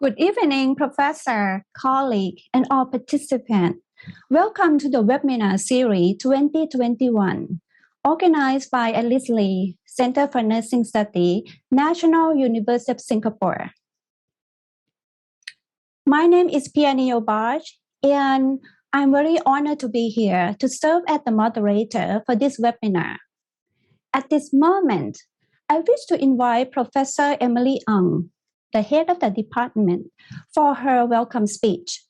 Good evening, Professor, colleague, and all participants. Welcome to the webinar series 2021, organized by Alice Lee, Center for Nursing Study, National University of Singapore. My name is Piyanee Yobas, and I'm very honored to be here to serve as the moderator for this webinar. At this moment, I wish to invite Professor Emily Yong, the head of the department, for her welcome speech.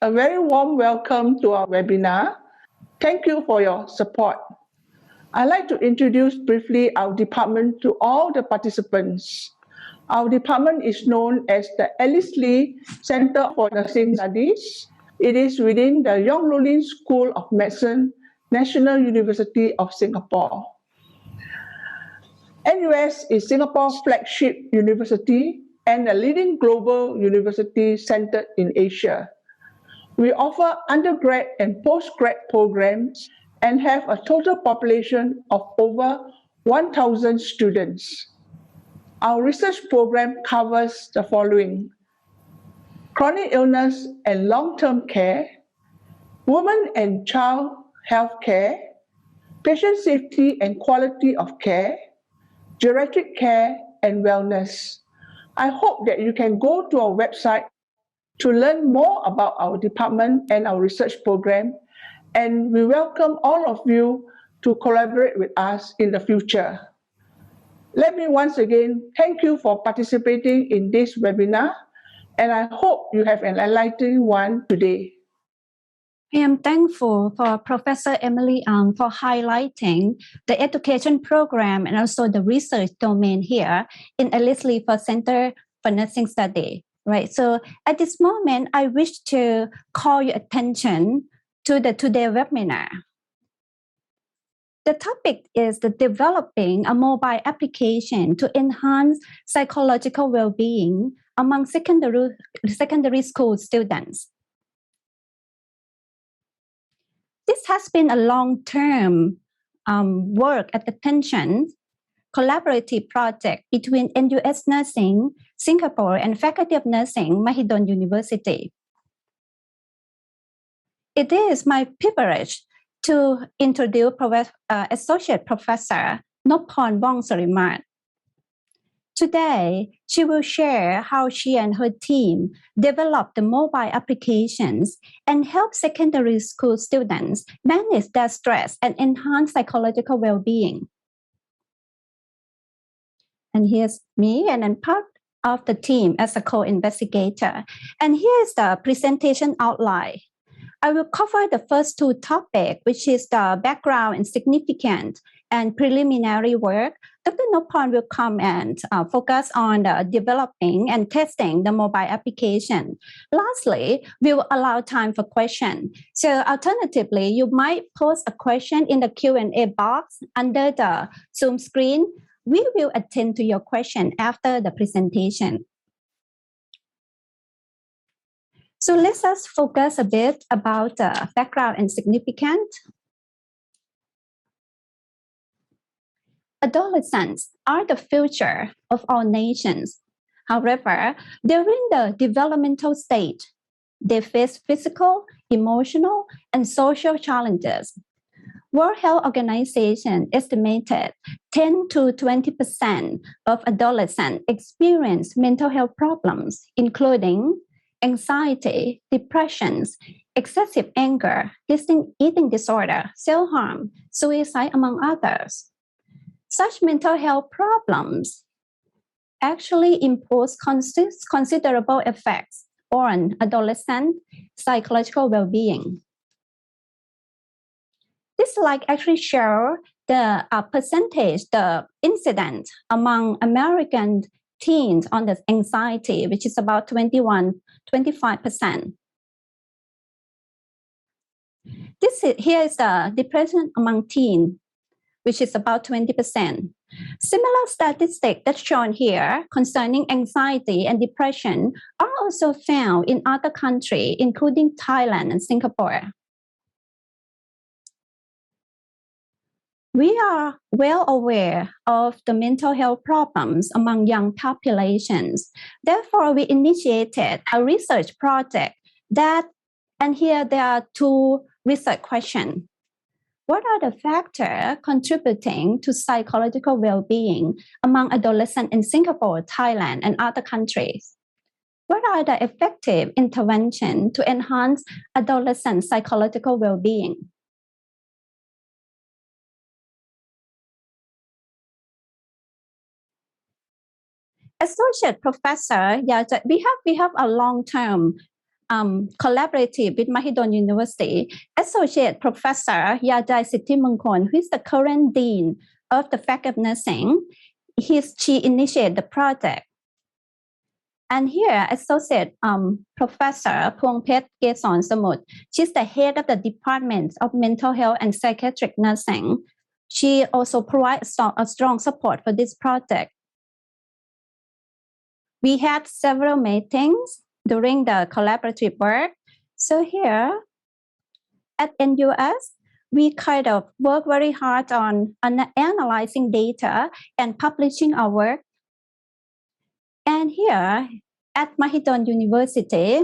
A very warm welcome to our webinar. Thank you for your support. I'd like to introduce briefly our department to all the participants. Our department is known as the Alice Lee Center for Nursing Studies. It is within the Yong School of Medicine, National University of Singapore. NUS is Singapore's flagship university and a leading global university centered in Asia. We offer undergrad and postgrad programs and have a total population of over 1,000 students. Our research program covers the following: chronic illness and long-term care, women and child health care, patient safety and quality of care, geriatric care, and wellness. I hope that you can go to our website to learn more about our department and our research program, and we welcome all of you to collaborate with us in the future. Let me once again thank you for participating in this webinar, and I hope you have an enlightening one today. I am thankful for Professor Emily Yong for highlighting the education program and also the research domain here in Alice Lee Center for Nursing Study. Right. So at this moment, I wish to call your attention to the today's webinar. The topic is the developing a mobile application to enhance psychological well-being among secondary school students. This has been a long-term work at attention collaborative project between NUS Nursing, Singapore, and Faculty of Nursing, Mahidol University. It is my privilege to introduce Associate Professor Nopporn Vongsirimas. Today, she will share how she and her team developed the mobile applications and help secondary school students manage their stress and enhance psychological well-being. And here's me, and I'm part of the team as a co-investigator. And here's the presentation outline. I will cover the first two topics, which is the background and significant and preliminary work. Dr. Nopporn will come and focus on developing and testing the mobile application. Lastly, we will allow time for questions. So alternatively, you might post a question in the Q&A box under the Zoom screen. We will attend to your question after the presentation. So let us focus a bit about the background and significance. Adolescents are the future of all nations. However, during the developmental stage, they face physical, emotional, and social challenges. World Health Organization estimated 10 to 20% of adolescents experience mental health problems, including anxiety, depressions, excessive anger, eating disorder, self-harm, suicide, among others. Such mental health problems actually impose considerable effects on adolescent psychological well-being. This slide actually shows the percentage, the incidence among American teens on the anxiety, which is about 25%. Here is the depression among teens, which is about 20%. Similar statistics that's shown here concerning anxiety and depression are also found in other countries, including Thailand and Singapore. We are well aware of the mental health problems among young populations. Therefore, we initiated a research project and here there are two research questions. What are the factors contributing to psychological well-being among adolescents in Singapore, Thailand, and other countries? What are the effective interventions to enhance adolescent psychological well-being? Associate Professor, we have a long-term collaborative with Mahidol University. Associate Professor Yajai Siddhimangkon, who is the current Dean of the Faculty of Nursing, she initiated the project. And here, Associate Professor Phuongphet Keson Samut, she's the head of the Department of Mental Health and Psychiatric Nursing. She also provides a strong support for this project. We had several meetings during the collaborative work. So here at NUS, we kind of work very hard on analyzing data and publishing our work. And here at Mahidol University,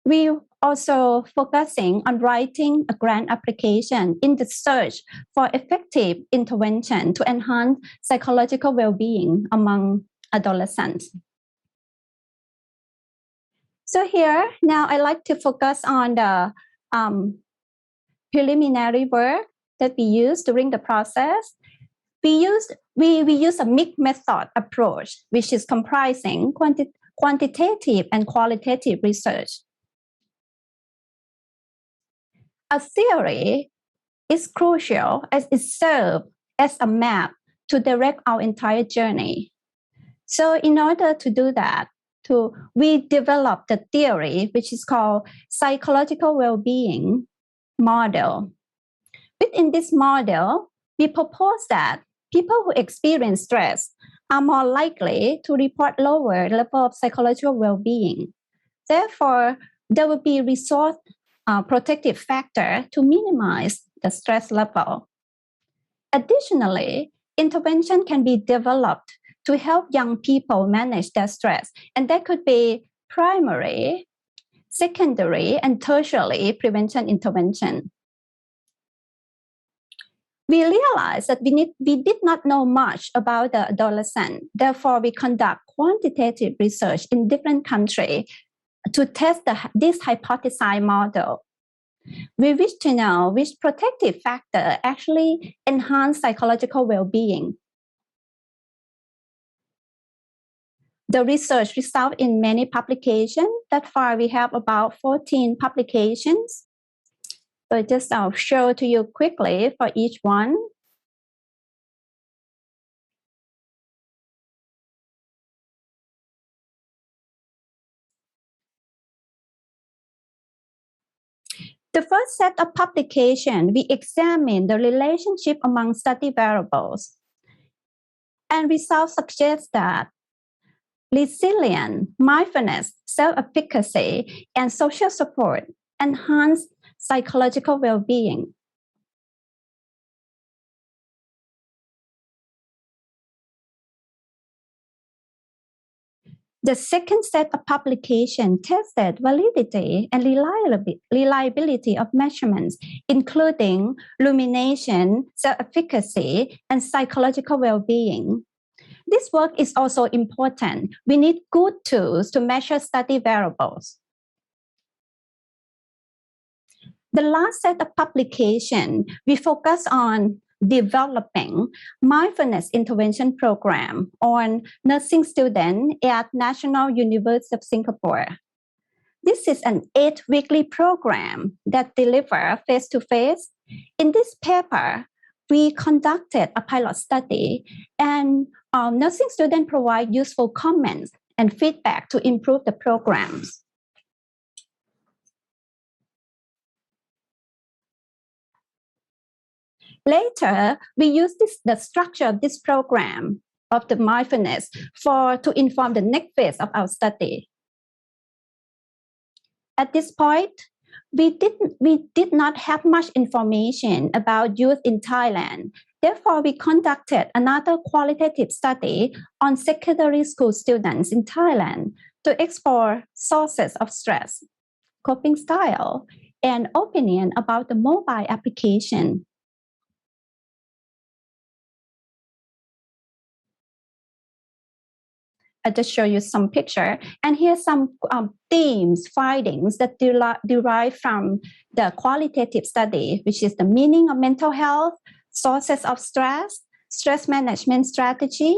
we also focusing on writing a grant application in the search for effective intervention to enhance psychological well-being among adolescents. So here, now I like to focus on the preliminary work that we use during the process. We use a mixed method approach, which is comprising quantitative and qualitative research. A theory is crucial as it serves as a map to direct our entire journey. So in order to do that, we developed the theory, which is called psychological well-being model. Within this model, we propose that people who experience stress are more likely to report lower level of psychological well-being. Therefore, there will be resource protective factor to minimize the stress level. Additionally, intervention can be developed to help young people manage their stress, and that could be primary, secondary, and tertiary prevention intervention. We realized that we did not know much about the adolescent. Therefore, we conduct quantitative research in different countries to test this hypothesized model. We wish to know which protective factor actually enhance psychological well-being. The research results in many publications. That far, we have about 14 publications. So I'll show to you quickly for each one. The first set of publication, we examine the relationship among study variables. And results suggest that resilience, mindfulness, self-efficacy, and social support enhance psychological well-being. The second set of publication tested validity and reliability of measurements, including rumination, self-efficacy, and psychological well-being. This work is also important. We need good tools to measure study variables. The last set of publication, we focus on developing mindfulness intervention program on nursing students at National University of Singapore. This is an 8-weekly program that delivers face-to-face. In this paper, we conducted a pilot study, and nursing students provide useful comments and feedback to improve the programs. Later, we use the structure of this program of the mindfulness to inform the next phase of our study. At this point, We did not have much information about youth in Thailand. Therefore, we conducted another qualitative study on secondary school students in Thailand to explore sources of stress, coping style, and opinion about the mobile application. I just show you some picture, and here's some themes, findings that derive from the qualitative study, which is the meaning of mental health, sources of stress, stress management strategy,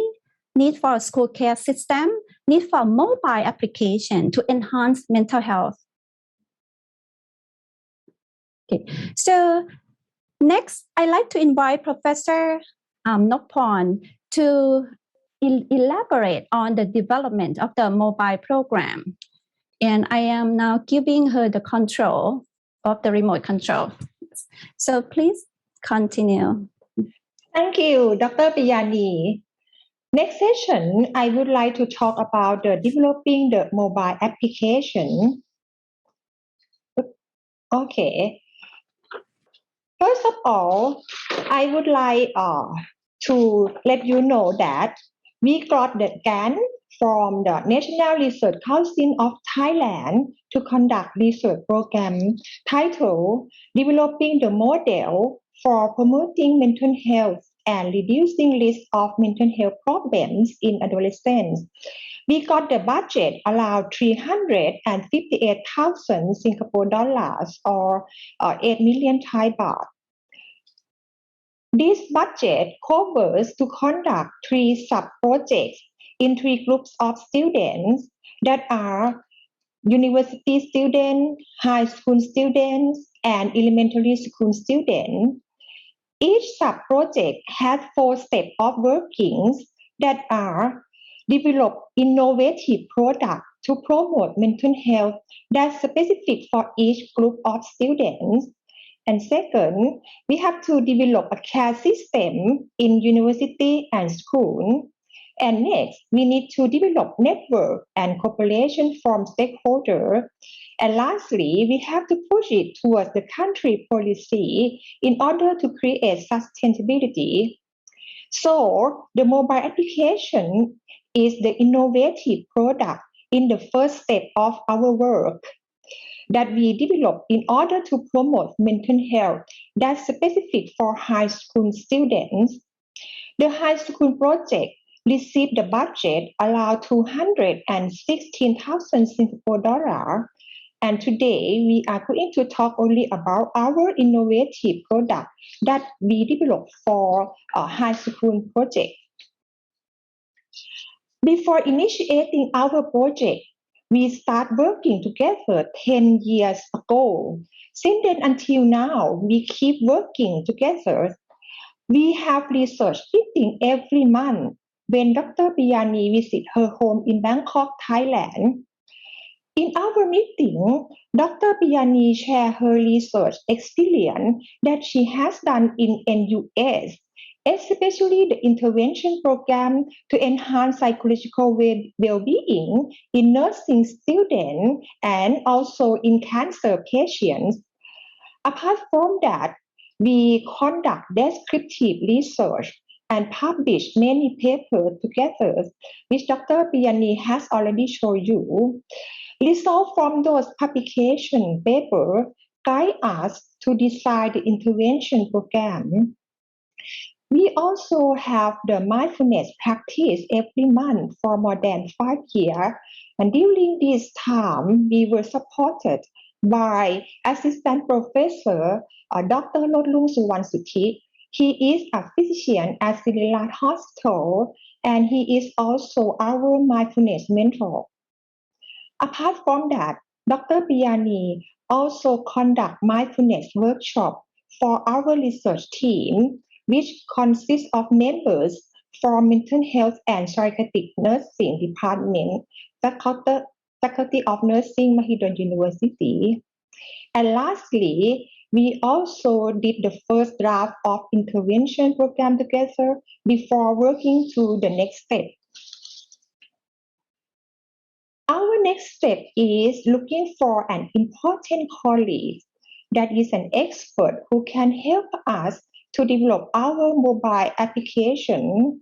need for a school care system, need for a mobile application to enhance mental health. Okay, so next, I'd like to invite Professor Nopporn to elaborate on the development of the mobile program. And I am now giving her the control of the remote control. So please continue. Thank you, Dr. Piyanee. Next session, I would like to talk about developing the mobile application. Okay. First of all, I would like to let you know that we got the grant from the National Research Council of Thailand to conduct research program titled Developing the Model for Promoting Mental Health and Reducing Risk of Mental Health Problems in Adolescents. We got the budget around 358,000 Singapore dollars or 8 million Thai baht. This budget covers to conduct 3 sub-projects in 3 groups of students that are university students, high school students, and elementary school students. Each sub-project has 4 steps of workings that are develop innovative products to promote mental health that's specific for each group of students. And second, we have to develop a care system in university and school. And next, we need to develop network and cooperation from stakeholders. And lastly, we have to push it towards the country policy in order to create sustainability. So the mobile application is the innovative product in the first step of our work that we develop in order to promote mental health that's specific for high school students. The high school project received the budget around 216,000 Singapore dollar. And today we are going to talk only about our innovative product that we developed for a high school project. Before initiating our project, we start working together 10 years ago. Since then until now, we keep working together. We have research meeting every month when Dr. Piyanee visits her home in Bangkok, Thailand. In our meeting, Dr. Piyanee shares her research experience that she has done in NUS, especially the intervention program to enhance psychological well-being in nursing students and also in cancer patients. Apart from that, we conduct descriptive research and publish many papers together, which Dr. Piyanee has already shown you. Results from those publication papers guide us to design the intervention program. We also have the mindfulness practice every month for more than 5 years. And during this time, we were supported by Assistant Professor Dr. Lodlung Suwansuthi. He is a physician at Sirilat Hospital, and he is also our mindfulness mentor. Apart from that, Dr. Piyanee also conduct mindfulness workshop for our research team, which consists of members from mental health and psychiatric nursing department, Faculty of Nursing, Mahidol University. And lastly, we also did the first draft of intervention program together before working to the next step. Our next step is looking for an important colleague that is an expert who can help us to develop our mobile application.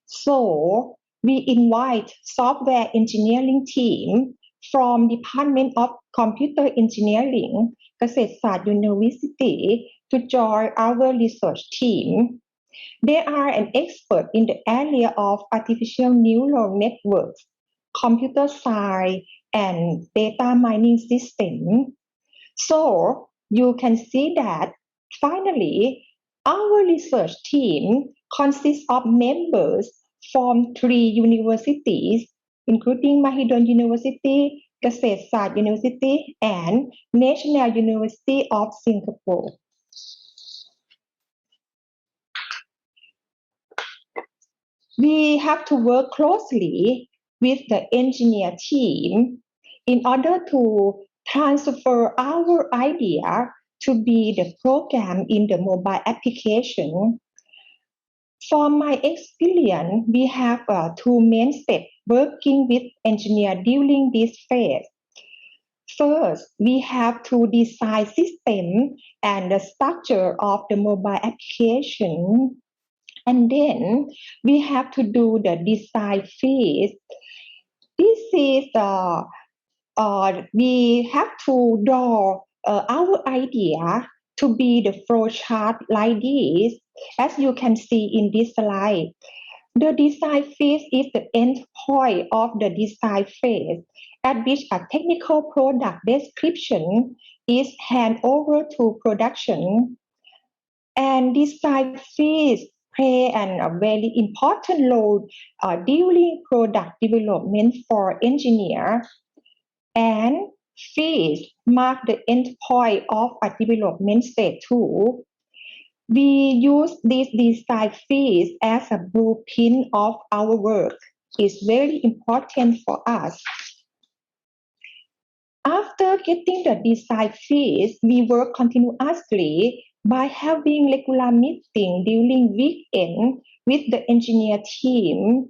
So we invite software engineering team from Department of Computer Engineering, เกษตรศาสตร์ University to join our research team. They are an expert in the area of artificial neural networks, computer science, and data mining system. So you can see that finally our research team consists of members from 3 universities, including Mahidol University, เกษตรศาสตร์ University, and National University of Singapore. We have to work closely with the engineer team in order to transfer our idea to be the program in the mobile application. From my experience, we have two main steps working with engineer during this phase. First, we have to design system and the structure of the mobile application. And then we have to do the design phase. This is we have to draw our idea to be the flowchart like this, as you can see in this slide. The design phase is the end point of the design phase, at which a technical product description is handed over to production. And design phase play a very important role during product development for engineer. And phase mark the end point of a development stage too. We use this design phase as a blueprint of our work. It's very important for us. After getting the design phase, we work continuously by having regular meetings during weekend with the engineer team.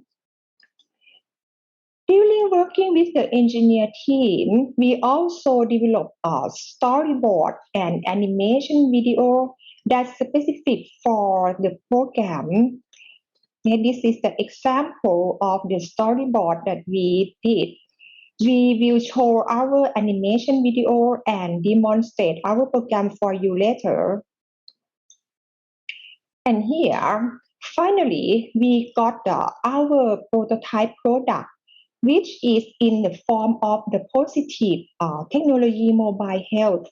During working with the engineer team, we also develop a storyboard and animation video that's specific for the program. And this is the example of the storyboard that we did. We will show our animation video and demonstrate our program for you later. And here, finally, we got our prototype product, which is in the form of the positive technology mobile health.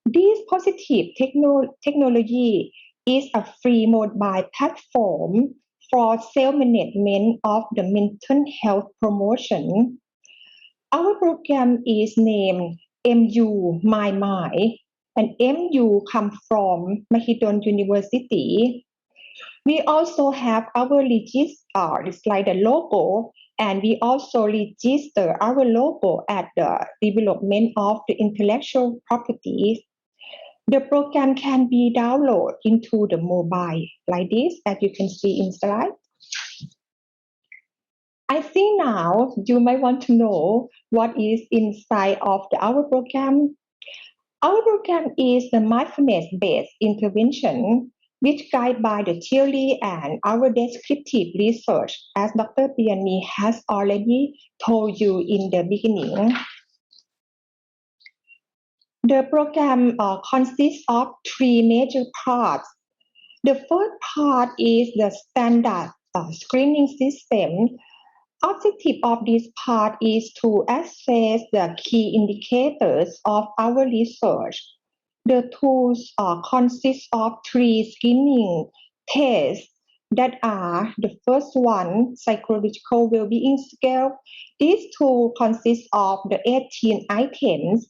This positive technology is a free mobile platform for self-management of the mental health promotion. Our program is named MU My Mind, and MU comes from Mahidol University. We also have our register, it's like the logo, and we also register our logo at the development of the intellectual properties. The program can be downloaded into the mobile like this, as you can see in slide. I think now you might want to know what is inside of our program. Our program is the mindfulness-based intervention, which guided by the theory and our descriptive research, as Dr. Piyanee has already told you in the beginning. The program consists of three major parts. The first part is the standard screening system. Objective of this part is to assess the key indicators of our research. The tools consist of three screening tests that are the first one, psychological well-being scale. These two consist of the 18 items.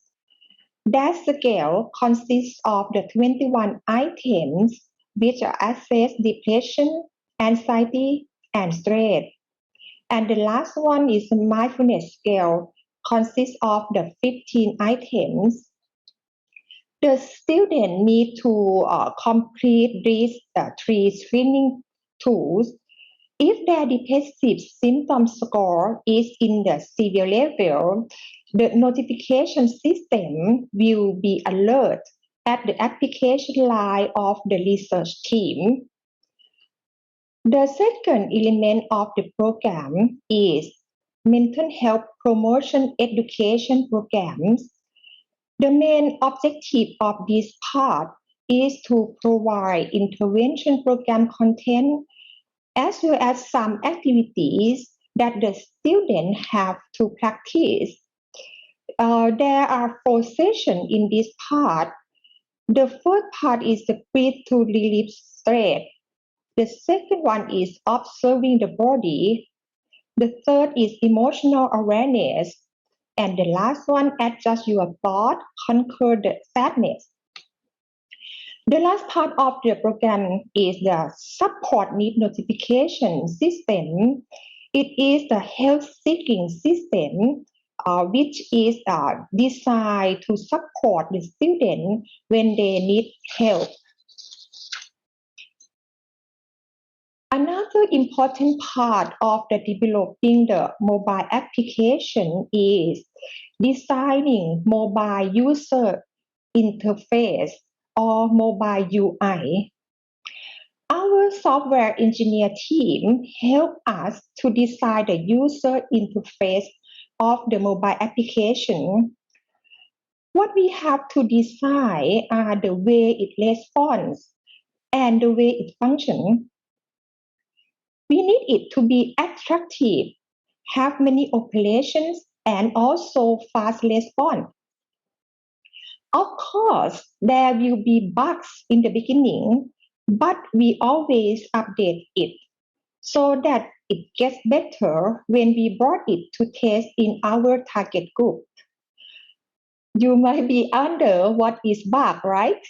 That scale consists of the 21 items which assess depression, anxiety, and stress. And the last one is the mindfulness scale, consists of the 15 items. The student need to complete these three screening tools If their depressive symptom score is in the severe level, the notification system will be alert at the application line of the research team. The second element of the program is mental health promotion education programs. The main objective of this part is to provide intervention program content as well as some activities that the students have to practice. There are 4 sessions in this part. The first part is the breathe to relieve stress. The second one is observing the body. The third is emotional awareness. And the last one, adjust your thought, conquer the sadness. The last part of the program is the support need notification system. It is the health seeking system which is designed to support the student when they need help. Another important part of the developing the mobile application is designing mobile user interface or mobile UI. Our software engineer team helped us to design the user interface of the mobile application. What we have to design are the way it responds and the way it functions. We need it to be attractive, have many operations, and also fast response. Of course, there will be bugs in the beginning, but we always update it so that it gets better when we brought it to test in our target group. You might be under what is bug, right?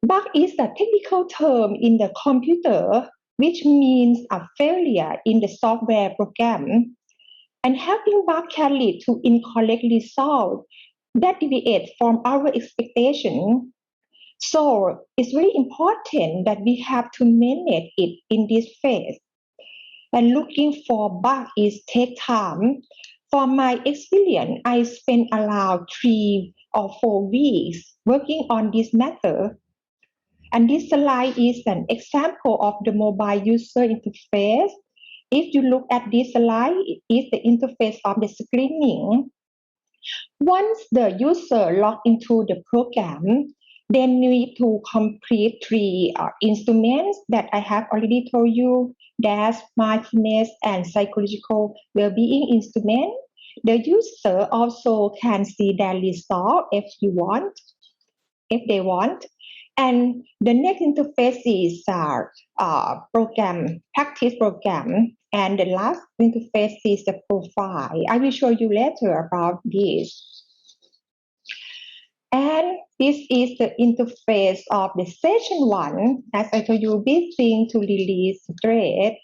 Bug is a technical term in the computer which means a failure in the software program. And having bug can lead to incorrect result that deviate from our expectation. So it's very important that we have to manage it in this phase. And looking for bug is take time. From my experience, I spent around 3 or 4 weeks working on this matter. And this slide is an example of the mobile user interface. If you look at this slide, it is the interface of the screening. Once the user log into the program, they need to complete 3 instruments that I have already told you. There's mindfulness and psychological well-being instrument. The user also can see their result if they want. And the next interface is practice program. And the last interface is the profile. I will show you later about this. And this is the interface of the session 1. As I told you, breathing to release stress.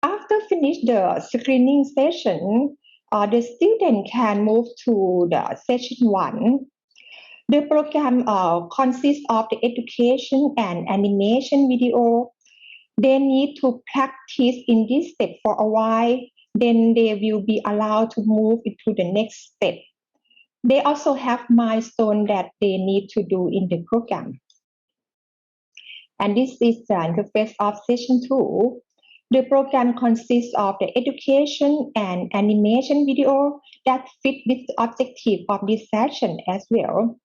After finish the screening session, the student can move to the session 1. The program consists of the education and animation video. They need to practice in this step for a while. Then they will be allowed to move into the next step. They also have milestones that they need to do in the program. And this is the interface of session 2. The program consists of the education and animation video that fit with the objective of this session as well.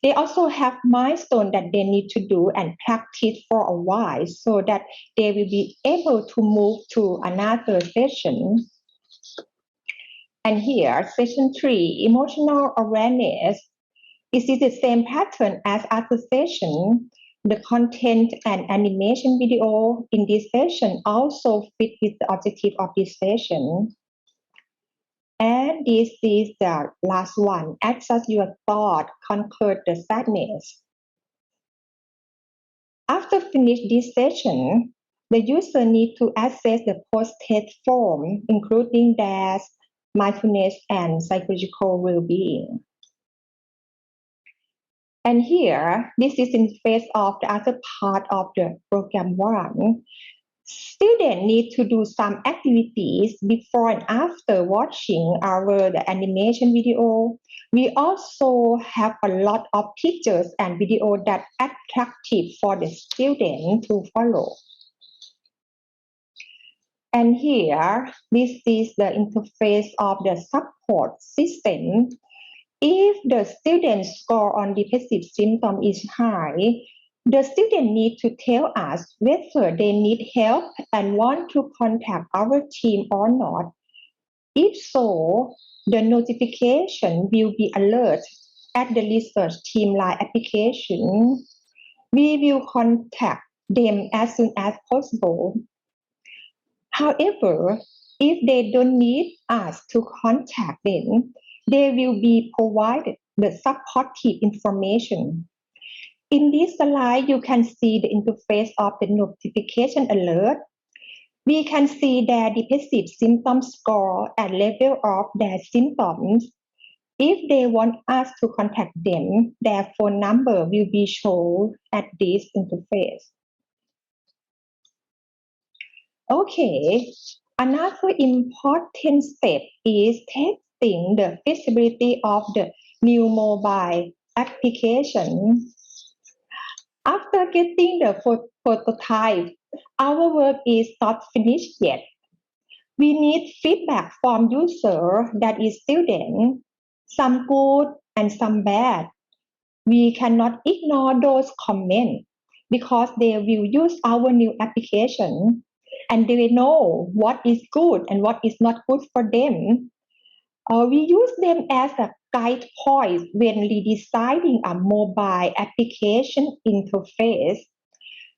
They also have milestones that they need to do and practice for a while so that they will be able to move to another session. And here, session 3, emotional awareness. This is the same pattern as other session. The content and animation video in this session also fit with the objective of this session. And this is the last one, adjust your thought, conquer the sadness. After finish this session, the user need to access the post-test form, including their mindfulness and psychological well-being. And here, this is in phase of the other part of the program 1. Students need to do some activities before and after watching the animation video. We also have a lot of pictures and video that attractive for the student to follow. And here, this is the interface of the support system. If the student's score on depressive symptom is high, the student need to tell us whether they need help and want to contact our team or not. If so, the notification will be alert at the research team line application. We will contact them as soon as possible. However, if they don't need us to contact them, they will be provided the supportive information. In this slide, you can see the interface of the notification alert. We can see their depressive symptom score and level of their symptoms. If they want us to contact them, their phone number will be shown at this interface. Okay, another important step is testing the feasibility of the new mobile application. After getting the prototype, our work is not finished yet. We need feedback from user that is student, some good and some bad. We cannot ignore those comments because they will use our new application and they know what is good and what is not good for them. We use them as a guide point when redesigning a mobile application interface.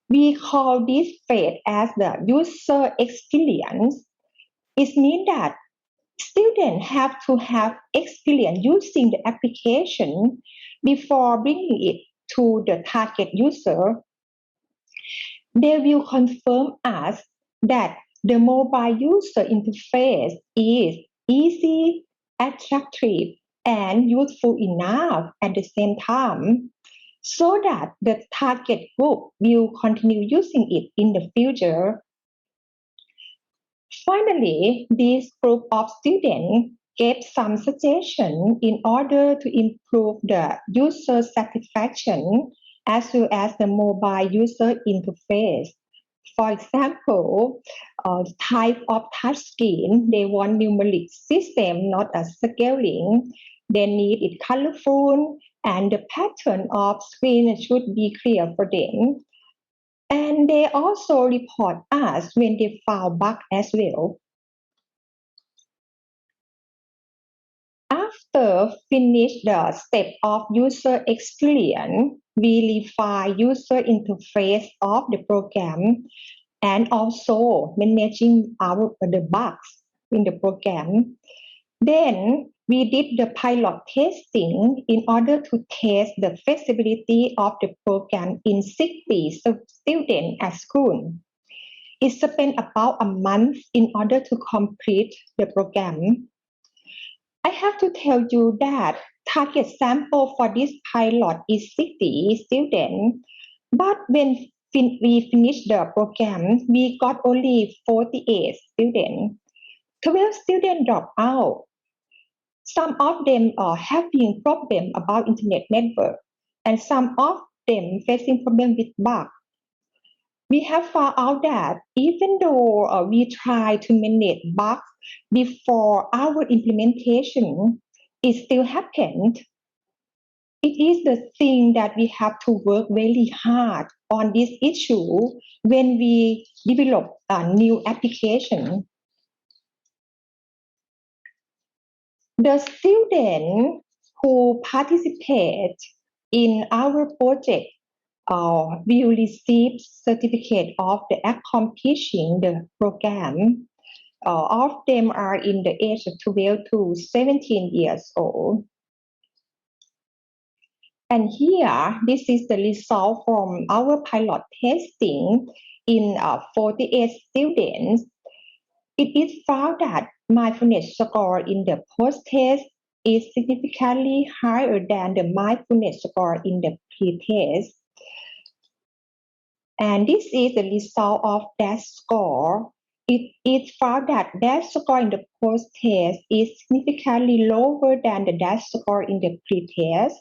We call this phase as the user experience. It means that students have to have experience using the application before bringing it to the target user. They will confirm us that the mobile user interface is easy, attractive, and useful enough at the same time so that the target group will continue using it in the future. Finally, this group of students gave some suggestions in order to improve the user satisfaction as well as the mobile user interface. For example, type of touchscreen, they want numeric system, not a scaling. They need it colorful and the pattern of screen should be clear for them. And they also report us when they found bug as well. After finish the step of user experience, we refine user interface of the program and also managing the bugs in the program. Then we did the pilot testing in order to test the feasibility of the program in 60 students at school. It spent about a month in order to complete the program. I have to tell you that target sample for this pilot is 60 students, but when we finished the program, we got only 48 students. 12 students dropped out. Some of them are having problem about internet network, and some of them facing problem with bug. We have found out that even though we try to manage bugs before our implementation, it still happened. It is the thing that we have to work very hard on this issue when we develop a new application. The students who participate in our project will receive certificate of the accomplishing the program. All of them are in the age of 12 to 17 years old. And here, this is the result from our pilot testing in 48 students. It is found that mindfulness score in the post-test is significantly higher than the mindfulness score in the pre-test. And this is the result of that score. It found that dash score in the post-test is significantly lower than the dash score in the pre-test.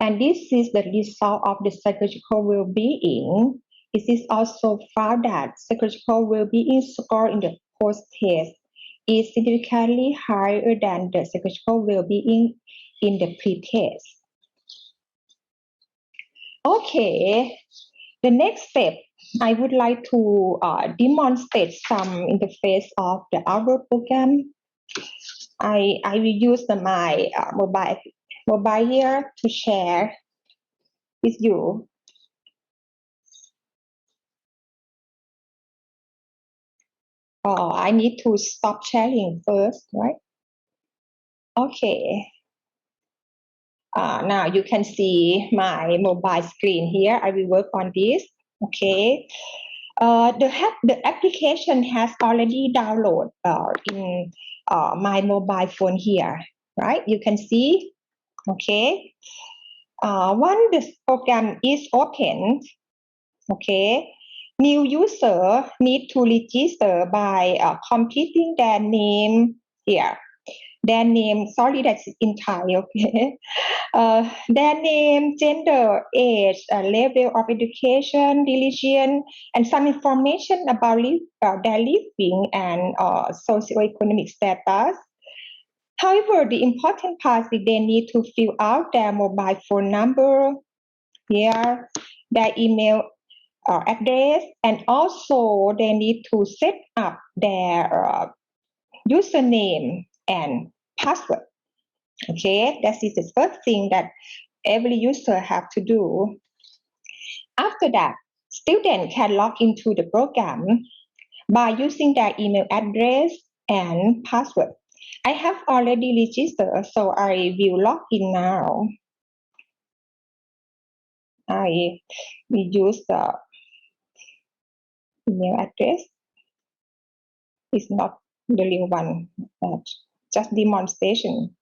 And this is the result of the psychological well-being. It is also found that psychological well-being score in the post-test is significantly higher than the psychological well-being in the pre-test. Okay, the next step, I would like to demonstrate some interface of the our program. I will use my mobile here to share with you. I need to stop sharing first, right? Okay. Now you can see my mobile screen here. I will work on this. Okay. The application has already downloaded in my mobile phone here, right? You can see. Okay. Once the program is opened, okay, new user need to register by completing their name here. Their name, sorry, that's in Thai, okay. Their name, gender, age, level of education, religion, and some information about their living and socioeconomic status. However, the important part is they need to fill out their mobile phone number here, their email address, and also they need to set up their username and password. Okay, that is the first thing that every user have to do. After that, student can log into the program by using their email address and password. I have already registered, so I will log in now. I will use the email address. It's not the real one, just demonstration.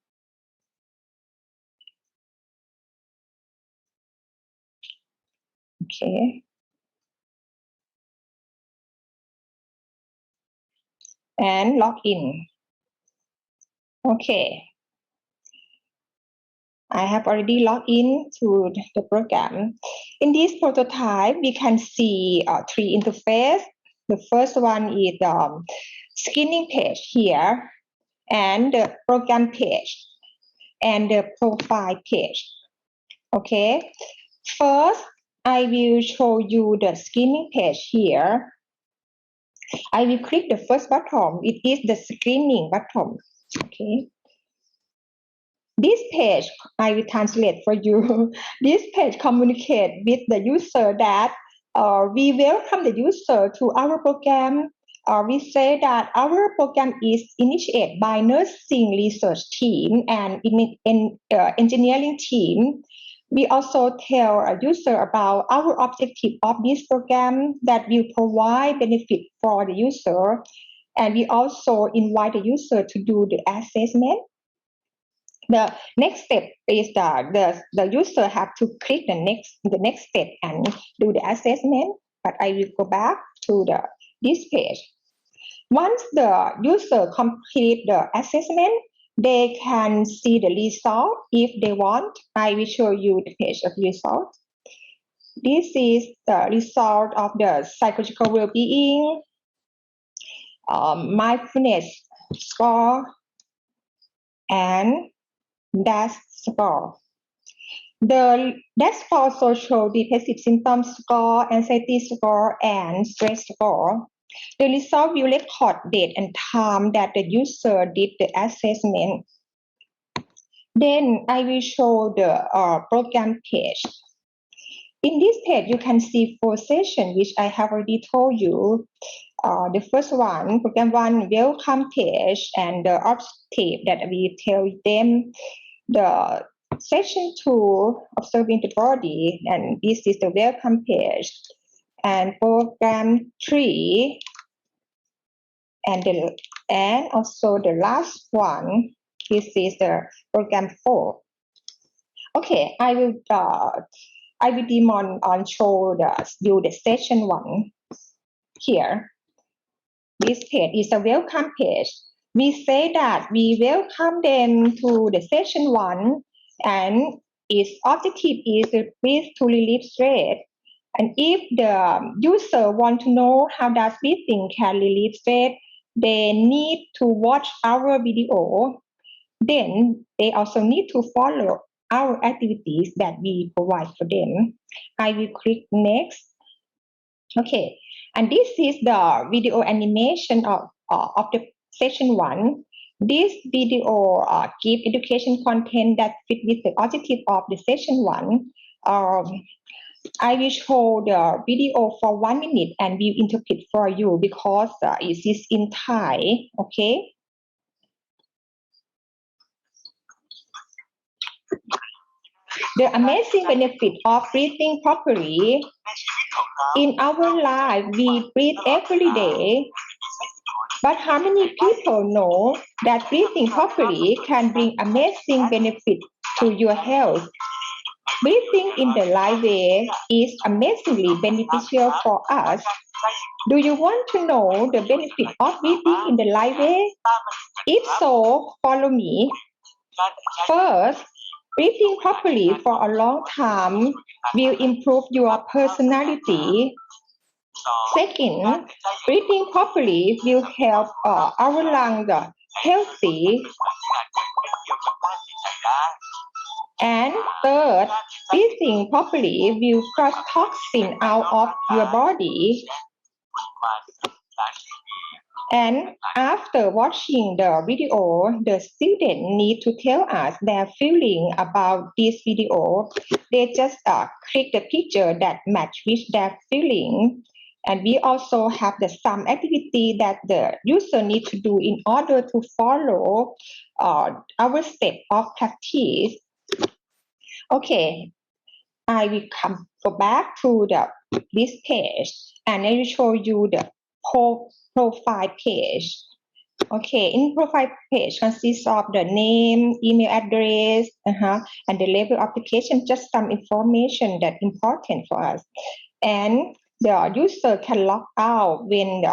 Okay. And log in. Okay. I have already logged in to the program. In this prototype, we can see three interfaces. The first one is the screening page here, and the program page, and the profile page. Okay. First, I will show you the screening page here. I will click the first button. It is the screening button. Okay. This page, I will translate for you. This page communicates with the user that we welcome the user to our program. We say that our program is initiated by nursing research team and engineering team. We also tell a user about our objective of this program that will provide benefit for the user. And we also invite the user to do the assessment. The next step is the user have to click the next step and do the assessment. But I will go back to this page. Once the user complete the assessment, they can see the result if they want. I will show you the page of result. This is the result of the psychological well-being, mindfulness score, and DAS score. The DAS score also show depressive symptoms score, anxiety score, and stress score. The result will record date and time that the user did the assessment. Then I will show the program page. In this page, you can see 4 sessions, which I have already told you. The first one, program 1, welcome page, and the objective that we tell them. The session 2, observing the body, and this is the welcome page. And program 3, and also the last one, this is the program 4. Okay, I will I will show you the session 1 here. This page is a welcome page. We say that we welcome them to the session 1, and its objective is to breathe to relieve stress. And if the user want to know how does breathing can relieve stress, they need to watch our video. Then they also need to follow our activities that we provide for them. I will click next. Okay, and this is the video animation of the session 1. This video give education content that fit with the objective of the session 1. I will show the video for 1 minute and will interpret for you because it is in Thai. Okay. The amazing benefit of breathing properly. In our life, we breathe every day. But how many people know that breathing properly can bring amazing benefit to your health? Breathing in the right way is amazingly beneficial for us. Do you want to know the benefit of breathing in the right way? If so, follow me. First, breathing properly for a long time will improve your personality. Second, breathing properly will help our lungs healthy. And third, breathing properly will flush toxin out of your body. And after watching the video, the student need to tell us their feeling about this video. They just click the picture that match with their feeling. And we also have some activity that the user need to do in order to follow our step of practice. Okay, I will go back to this page and I will show you the profile page. Okay, in profile page consists of the name, email address, and the level of application, just some information that important for us. And the user can log out when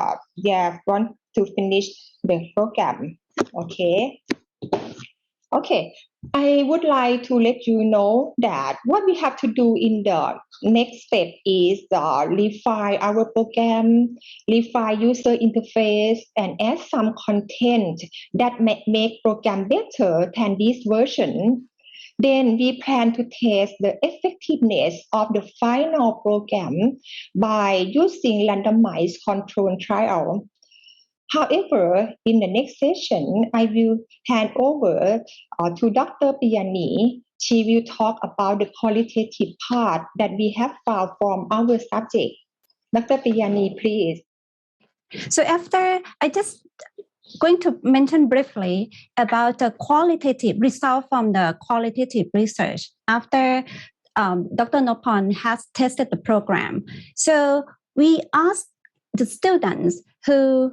they want to finish the program. Okay, I would like to let you know that what we have to do in the next step is refine our program, refine user interface, and add some content that make program better than this version. Then we plan to test the effectiveness of the final program by using randomized control trial. However, in the next session, I will hand over to Dr. Piyanee. She will talk about the qualitative part that we have found from our subject. Dr. Piyanee, please. So after, I just going to mention briefly about the qualitative result from the qualitative research after Dr. Nopporn has tested the program. So we asked the students who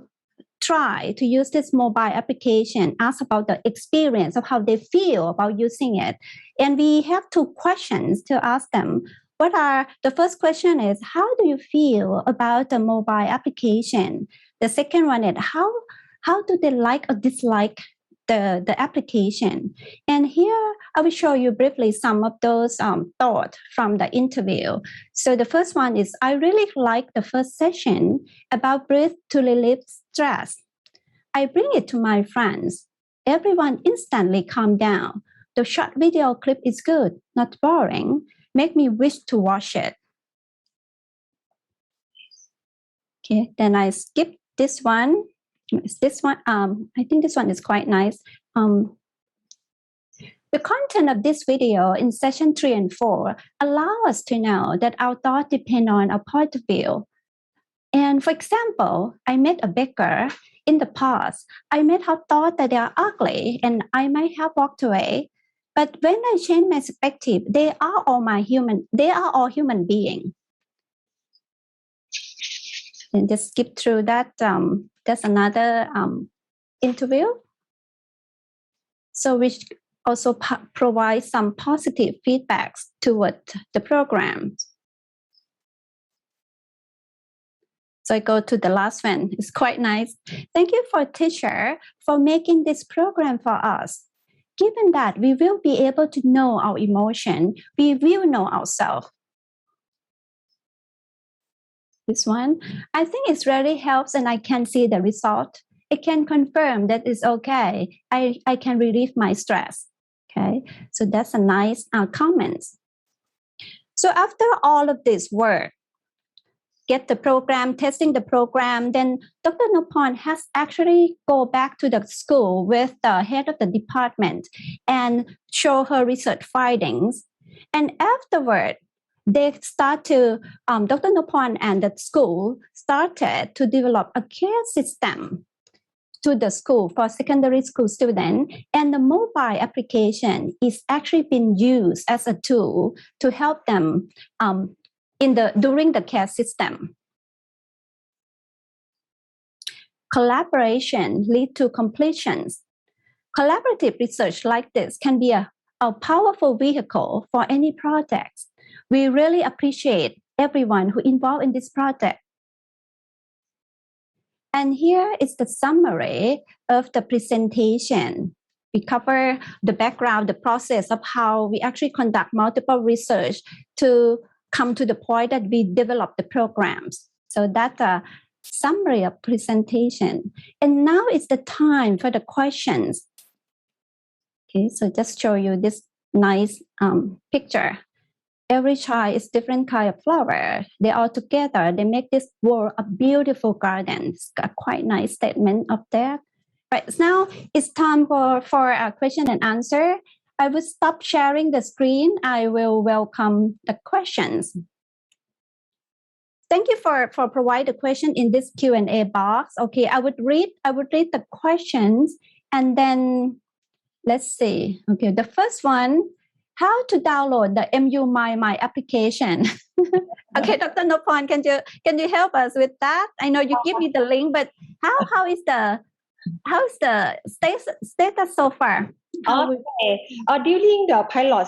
try to use this mobile application, ask about the experience of how they feel about using it. And we have 2 questions to ask them. The first question is, how do you feel about the mobile application? The second one is, how do they like or dislike the application? And here I will show you briefly some of those thoughts from the interview. So the first one is, I really like the first session about breathe to relieve stress. I bring it to my friends. Everyone instantly calmed down. The short video clip is good, not boring. Make me wish to watch it. Okay, then I skip this one. I think this one is quite nice. The content of this video in session 3 and 4 allow us to know that our thoughts depend on our point of view. And for example, I met a baker. In the past, I might have thought that they are ugly and I might have walked away. But when I change my perspective, they are all human beings. And just skip through that. That's another interview. So which also provide some positive feedbacks toward the program. So I go to the last one. It's quite nice. Thank you for teacher for making this program for us. Given that we will be able to know our emotion, we will know ourselves. This one, I think it really helps and I can see the result. It can confirm that it's okay. I can relieve my stress. Okay, so that's a nice comment. So after all of this work, get the program, testing the program, then Dr. Nopporn has actually go back to the school with the head of the department and show her research findings. And afterward, they start to, Dr. Nopporn and the school started to develop a care system to the school for secondary school students. And the mobile application is actually being used as a tool to help them during the care system. Collaboration lead to completions. Collaborative research like this can be a powerful vehicle for any project. We really appreciate everyone who involved in this project. And here is the summary of the presentation. We cover the background, the process of how we actually conduct multiple research to come to the point that we develop the programs. So that's a summary of presentation. And now is the time for the questions. Okay, so just show you this nice picture. Every child is different kind of flower. They all together, they make this world a beautiful garden. It's a quite nice statement of that. Right, so now it's time for a question and answer. I will stop sharing the screen. I will welcome the questions. Thank you for providing the question in this Q&A box. Okay, I would read the questions and then let's see. Okay, the first one, how to download the MU My application. Okay, Dr. Nopporn, can you help us with that? I know you give me the link, but how's the status so far? Okay. During the pilot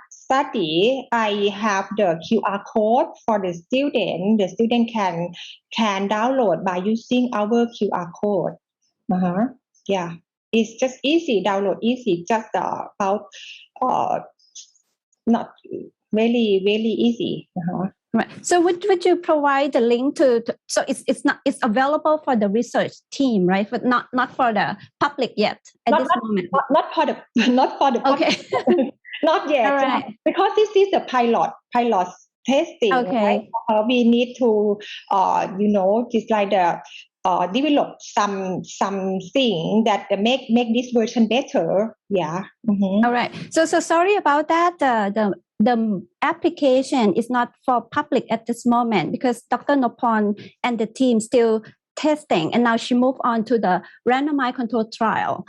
study, I have the QR code for the student. The student can download by using our QR code. Yeah, it's just easy, download easy, just about not very easy. Right. So would you provide the link to so it's available for the research team, right? But not for the public yet at this moment. Not for the okay. public. Not yet. All right. Because this is the pilot testing. Okay. Right? We need to just like the develop something that make this version better. Yeah. Mm-hmm. All right. So sorry about that. The application is not for public at this moment because Dr. Nopporn and the team still testing, and now she moved on to the randomized controlled trial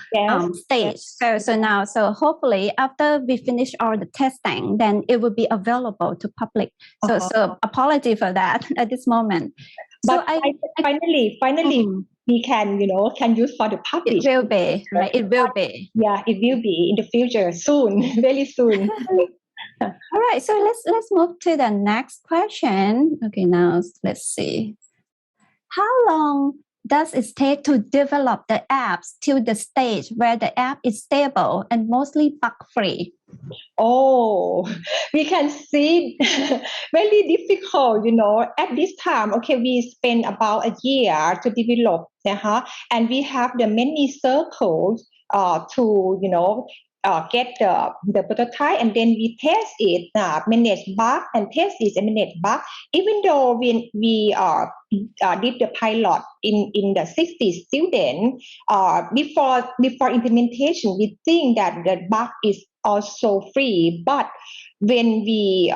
stage. Yes. So hopefully after we finish all the testing, then it will be available to public. So apology for that at this moment. But so finally, we can use for the public. It will be, right? It will be. Yeah, it will be in the future soon, very soon. All right, so let's move to the next question. Okay, now let's see. How long does it take to develop the apps to the stage where the app is stable and mostly bug-free? Oh, we can see very difficult, at this time. Okay, we spend about a year to develop, and we have the many circles to get the prototype, and then we test it, manage bug, and test it and manage bug. Even though when we did the pilot in the 60 students, before implementation, we think that the bug is also free. But when we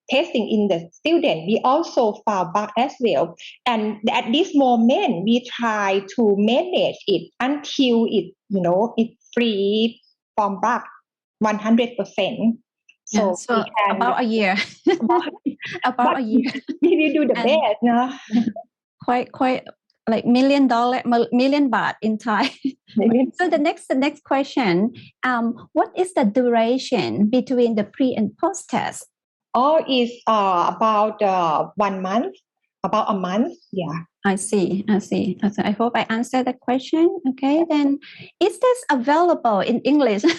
testing in the student, we also found bug as well. And at this moment, we try to manage it until it's free from bug 100%. So about a year. About a year. We will do the best. Quite like million baht in Thai. So the next question, what is the duration between the pre and post test? All is about 1 month, about a month. Yeah. I see. I hope I answered the question. Okay, then is this available in English? You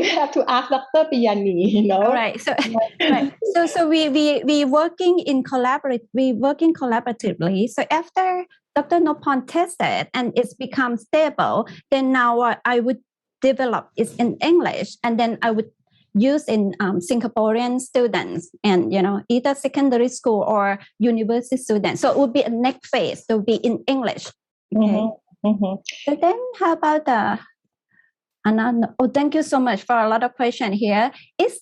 have to ask Dr. Piyanee, you know. All right. So right. So we working collaboratively. So after Dr. Nopporn tested and it's become stable, then now I would develop it in English, and then I would use in Singaporean students and either secondary school or university students. So it would be a next phase to be in English. Okay. So then how about thank you so much for a lot of questions here. Is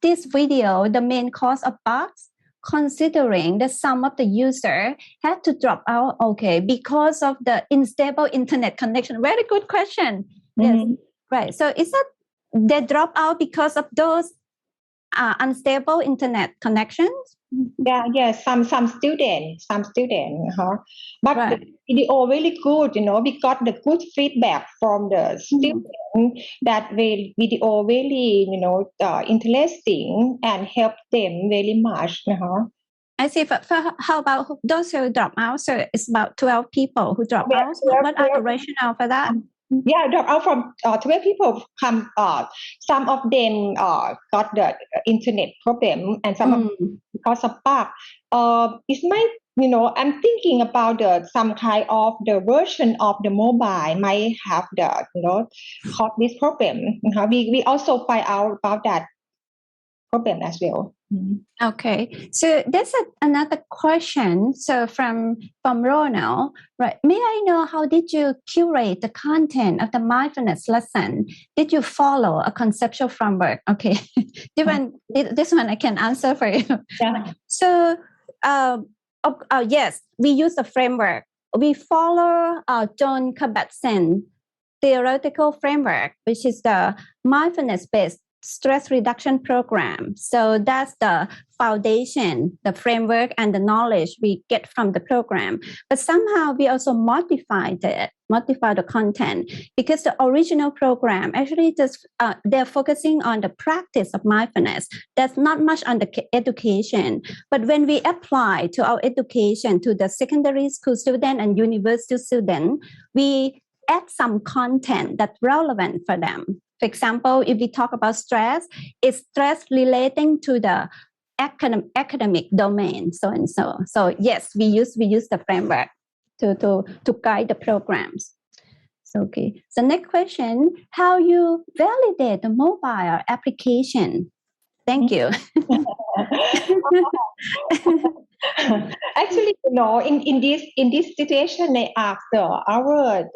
this video the main cause of bugs, considering that some of the user had to drop out? Okay, because of the unstable internet connection. Very good question. Yes, right. So is that they drop out because of those unstable internet connections? Yeah. Some students, but right. The video really good. We got the good feedback from the students that video really interesting and help them very much. I see. For how about those who drop out? So it's about 12 people who drop out. What are the rationale for that? Yeah, drop out from 12 people. Some of them got the internet problem, and some of them because of bug. It's my, I'm thinking about some kind of the version of the mobile might have cause this problem. We also find out about that problem as well. Okay, so there's another question. So from Ronald, right? May I know how did you curate the content of the mindfulness lesson? Did you follow a conceptual framework? Okay, this one I can answer for you. Yeah. So yes, we use the framework. We follow John Kabat-Zinn theoretical framework, which is the mindfulness-based stress reduction program. So that's the foundation, the framework, and the knowledge we get from the program. But somehow we also modify the content, because the original program actually just they're focusing on the practice of mindfulness. There's not much on the education. But when we apply to our education to the secondary school student and university student, we add some content that's relevant for them. For example, if we talk about stress, it's stress relating to the academic domain, so and so. So yes, we use the framework to guide the programs. So okay. So next question: how you validate the mobile application? Thank you. Actually, in this situation, they asked our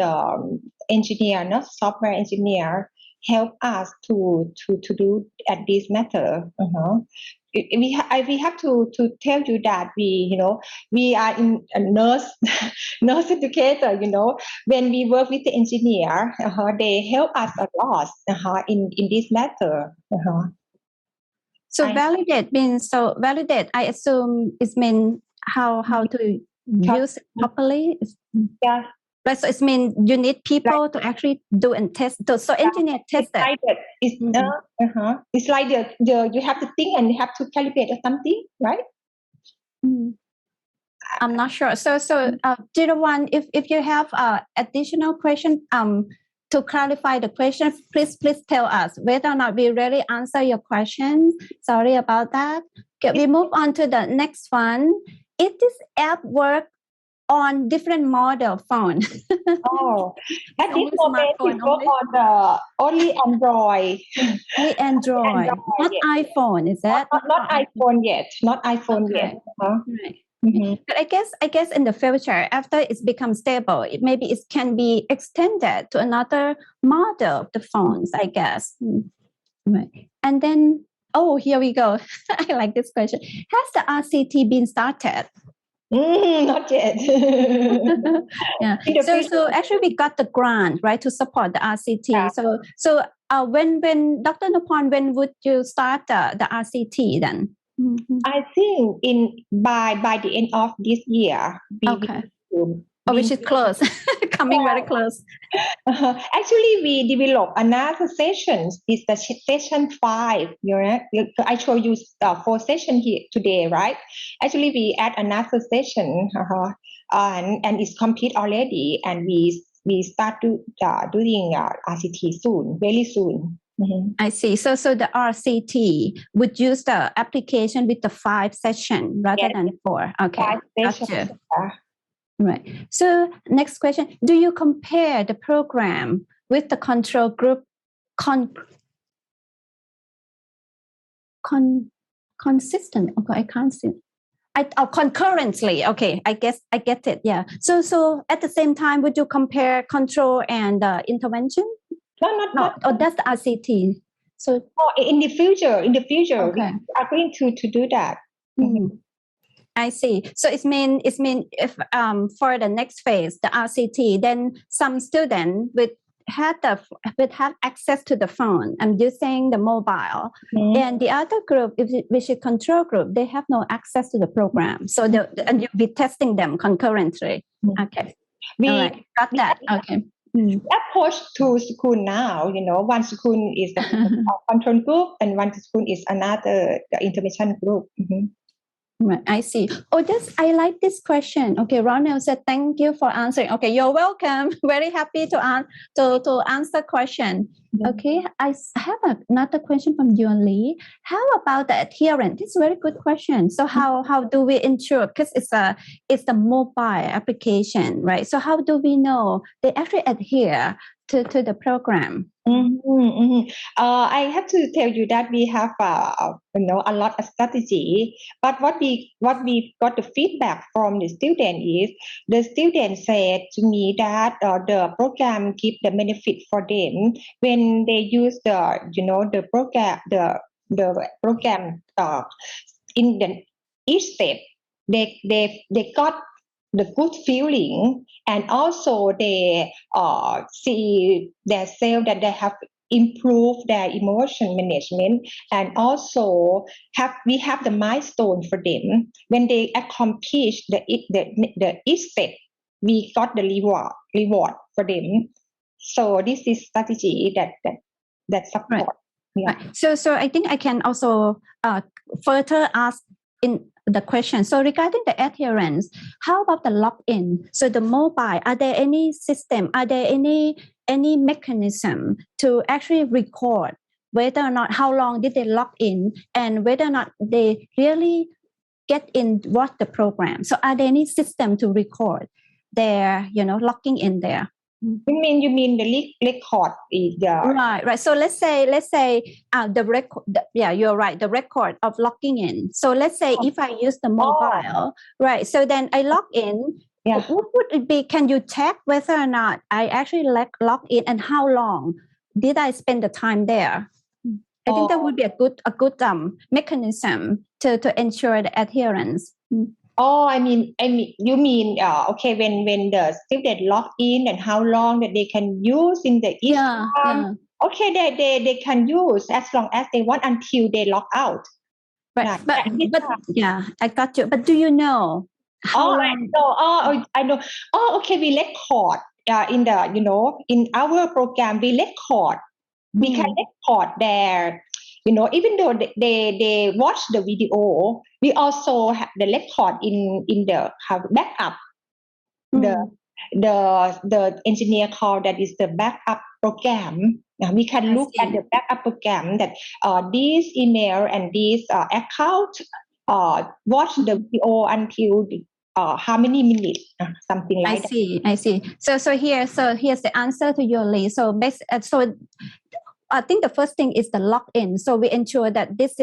engineer, not software engineer, help us to do at this matter. We have to tell you that we are in a nurse educator. When we work with the engineer, they help us a lot in this matter. So validate means I assume it means how to use it properly. Yeah. Right, so it means you need people to actually do and test. So engineer test it. It's like you have to think and you have to calibrate or something, right? I'm not sure. So Jirawan, if you have additional question to clarify the question, please tell us whether or not we really answer your question. Sorry about that. Okay, we move on to the next one. Is this app work on different model phone? At this moment it work on only Android. Only Android, not iPhone, is that? Not iPhone yet. Not iPhone yet. Right. But I guess in the future, after it's become stable, maybe it can be extended to another model of the phones, I guess. Right. And then, here we go. I like this question. Has the RCT been started? Not yet. Yeah. So actually, we got the grant, right, to support the RCT. Yeah. So when Dr. Nopporn, when would you start the RCT then? Mhm. I think by the end of this year, we Okay. will Oh, which is close, coming very close. Actually, we develop another session. It's the session 5. I show you 4 sessions here today, right? Actually, we add another session, and it's complete already. And we start doing RCT soon, very soon. Mhm. I see. So the RCT would use the application with the 5 session rather Yes. than 4. Okay, 5 gotcha. sessions. Right. So next question: do you compare the program with the control group consistent? Okay, I can't see. Concurrently. Okay, I guess I get it. Yeah. So at the same time, would you compare control and intervention? Not. Oh, that's the RCT. So In the future, okay. we are going to do that. I see. So it mean if for the next phase, the RCT, then some student would have access to the phone and using the mobile, and the other group, which is control group, they have no access to the program. So and you'll be testing them concurrently. Okay. We all right. Got that. Okay. approach to school now. One school is the control group, and one school is another the intervention group. Right, I see. Oh, I like this question. Okay, Ronald said, thank you for answering. Okay, you're welcome. Very happy to answer question. Okay, I have another question from Yuan Lee. How about the adherence? This is a very good question. So how do we ensure, because it's a mobile application, right? So how do we know they actually adhere to the program? I have to tell you that we have a lot of strategy, but what we got the feedback from the student is the student said to me that the program give the benefit for them when they use the program in the each step they got the good feeling, and also they see themselves that they have improved their emotion management, and also we have the milestone for them when they accomplish the each step. We got the reward for them. So this is strategy that support. Right. Yeah. Right. So I think I can also further ask in the question. So regarding the adherence, how about the login? So the mobile, are there any system? Are there any mechanism to actually record whether or not how long did they log in and whether or not they really get in what the program? So are there any system to record their logging in there? You mean the record is right. So let's say the record. Yeah, you're right. The record of logging in. So let's say if I use the mobile, right? So then I log in. Yeah. What would it be? Can you check whether or not I actually log in and how long did I spend the time there? I think that would be a good mechanism to ensure the adherence. I mean, you mean okay when the student log in and how long that they can use in the each time. Yeah. Okay, they can use as long as they want until they log out. Right. But yeah, I got you. But do you know how long? I know. Okay, we record in the in our program we record. We can record their even though they watch the video, we also have the record in the backup. The engineer call that is the backup program. We can look at the backup program that this email and this account watch the video until how many minutes, something like that. I see. So here's the answer to your list. So I think the first thing is the login. So we ensure that this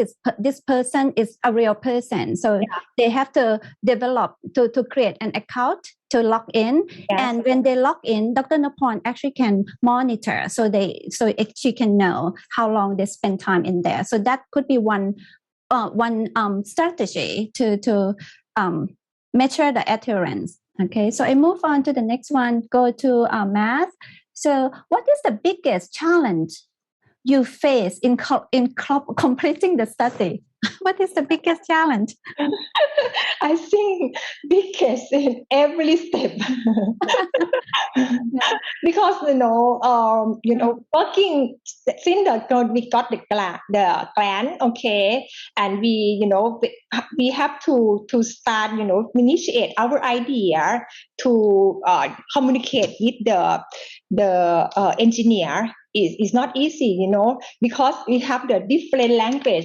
person is a real person. So they have to develop to create an account to log in. Yes. And when they log in, Dr. Nopporn actually can monitor. So she can know how long they spend time in there. So that could be one strategy to measure the adherence. Okay. So I move on to the next one. Go to math. So what is the biggest challenge you face in completing the study? What is the biggest challenge? I think biggest in every step. Because working since we got the grant, okay, and we have to start, initiate our idea to communicate with the engineer is not easy, because we have the different language,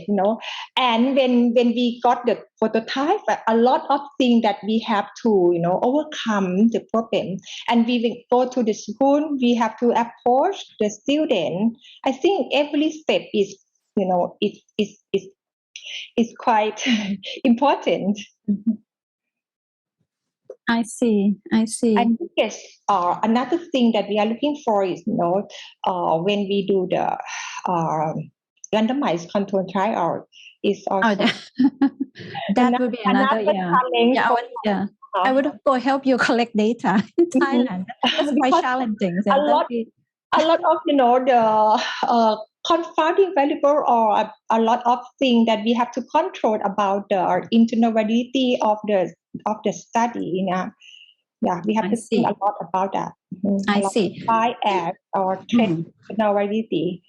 and when we got the prototype, a lot of things that we have to overcome the problem, and we will go to the school, we have to approach the student. I think every step is is quite important. I see. I think yes, another thing that we are looking for is when we do the randomized control trial is also that would be another challenge. I would go help you collect data in Thailand. That's quite challenging. So a lot of the confounding variable or a lot of things that we have to control about the internal validity of the study. We have to think a lot about that. I see. Bias or internal validity.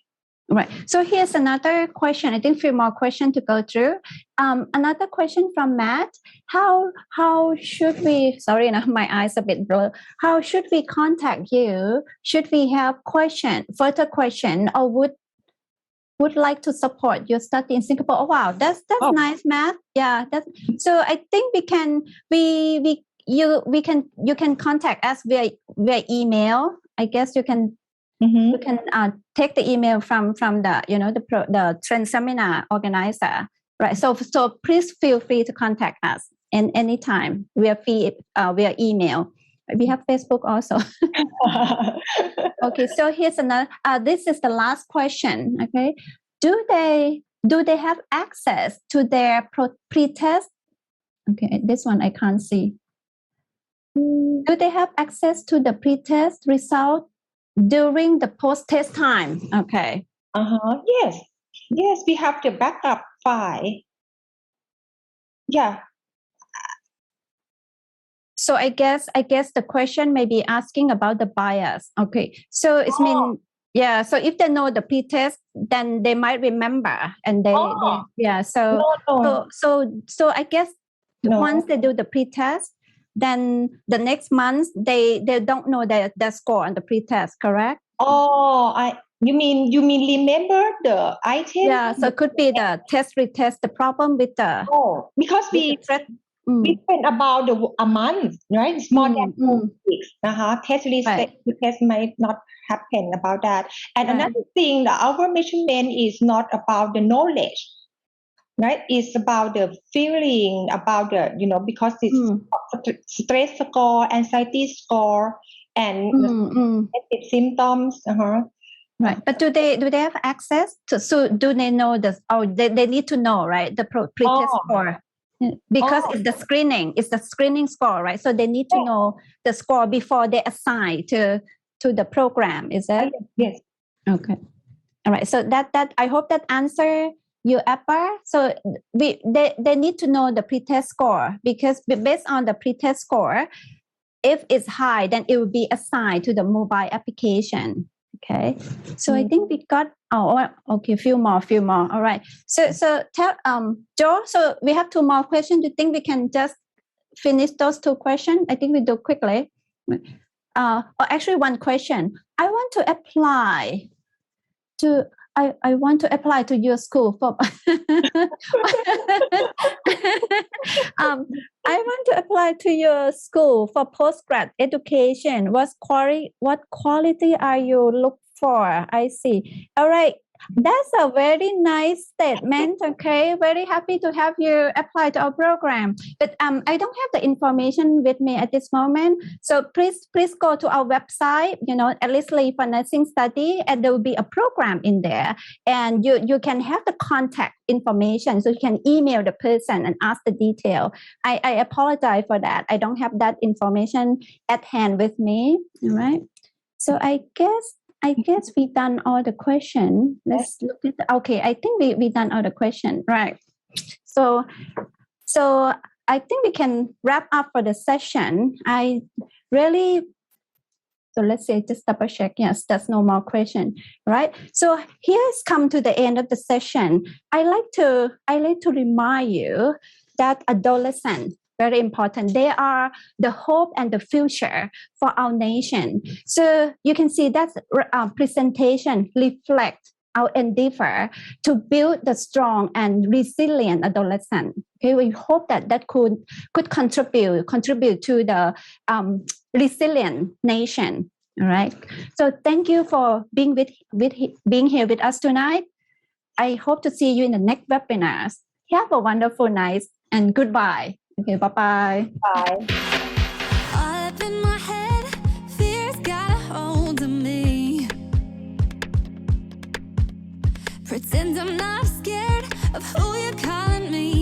Right. So here's another question. I think a few more questions to go through. Another question from Matt. How should we, sorry, my eyes a bit blurred. How should we contact you? Should we have further question, or would like to support your study in Singapore? Oh, wow. That's nice, Matt. Yeah. So I think you can contact us via email. I guess you can you can take the email from the the trend seminar organizer, right? So please feel free to contact us anytime via email. We have Facebook also. Okay, so here's another. This is the last question. Okay, do they have access to their pre-test? Okay, this one I can't see. Do they have access to the pre-test result during the post-test time? Okay. Yes, we have the backup file. Yeah. So I guess the question may be asking about the bias. Okay. So it's so if they know the pre-test, then they might remember, and So I guess once they do the pre-test, then the next month they don't know their score on the pre-test, correct? You mean remember the item? Yeah, so it could be the retest, the problem with the because we spent about a month, right? It's more than 2 weeks. Test might not happen about that. And another thing, our measurement is not about the knowledge, right? It's about the feeling, about the because it's stress score, anxiety score, and symptoms. Right, but do they have access to? So do they know this? They need to know, right? The pre-test score, because it's the screening score, right? So they need to know the score before they assign to the program. Is that? Yes. Okay. All right. So that I hope that answer you, Appa. So they need to know the pre-test score, because based on the pre-test score, if it's high, then it will be assigned to the mobile application. Okay, so I think we got few more. All right. So tell Joe. So we have 2 more questions. Do you think we can just finish those 2 questions? I think we do quickly. Actually, 1 question. I want to apply to your school for I want to apply to your school for postgrad education. What quality are you look for? I see. All right. That's a very nice statement. Okay, very happy to have you apply to our program. But I don't have the information with me at this moment. So please go to our website. At least for nursing study, and there will be a program in there, and you can have the contact information, so you can email the person and ask the detail. I apologize for that. I don't have that information at hand with me. All right. So I guess we done all the question. Let's look at okay, I think we done all the question. Right. So, so I think we can wrap up for the session. So let's say just double check. Yes, there's no more question, right? So here's come to the end of the session. I like to remind you that adolescents, very important. They are the hope and the future for our nation. So you can see that presentation reflects our endeavor to build the strong and resilient adolescent. Okay, we hope that could contribute to the resilient nation. All right. So thank you for being being here with us tonight. I hope to see you in the next webinars. Have a wonderful night and goodbye. Okay, bye-bye. Bye. All up in my head, fear's got a hold of me. Pretend I'm not scared of who you're calling me.